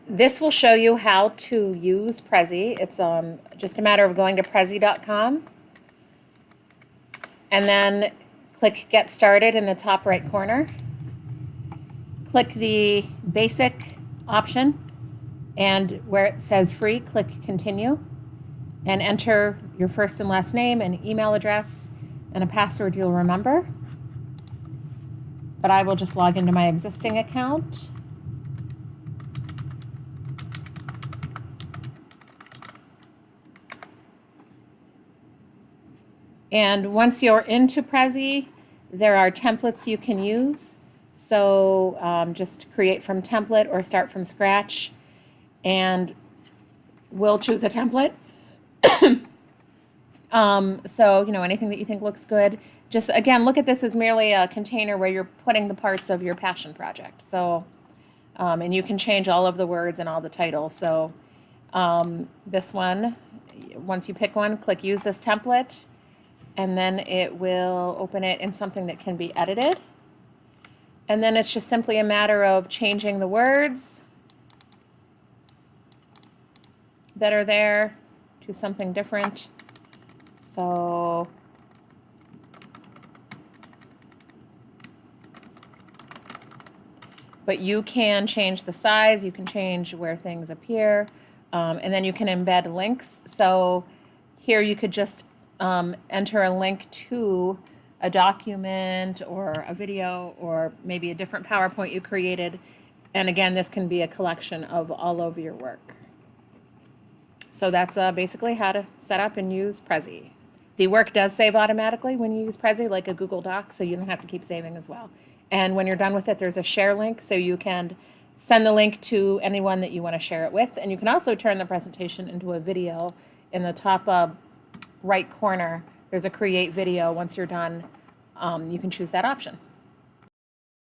This will show you how to use Prezi. It's just a matter of going to prezi.com and then click Get Started in the top right corner. Click the basic option, and where it says free, click Continue, and enter your first and last name and email address and a password you'll remember. But I will just log into my existing account. And once you're into Prezi, there are templates you can use. So just create from template or start from scratch. And we'll choose a template. So, anything that you think looks good. Just, again, look at this as merely a container where you're putting the parts of your passion project. So, and you can change all of the words and all the titles. So this one, once you pick one, click Use this template, and then it will open it in something that can be edited. And then it's just simply a matter of changing the words that are there to something different. So but you can change the size, you can change where things appear, and then you can embed links. So here you could just enter a link to a document or a video or maybe a different PowerPoint you created. And again, this can be a collection of all of your work. So that's basically how to set up and use Prezi. The work does save automatically when you use Prezi, like a Google Doc, so you don't have to keep saving as well. And when you're done with it, there's a share link, so you can send the link to anyone that you want to share it with. And you can also turn the presentation into a video. In the top right corner, there's a Create Video. Once you're done, you can choose that option.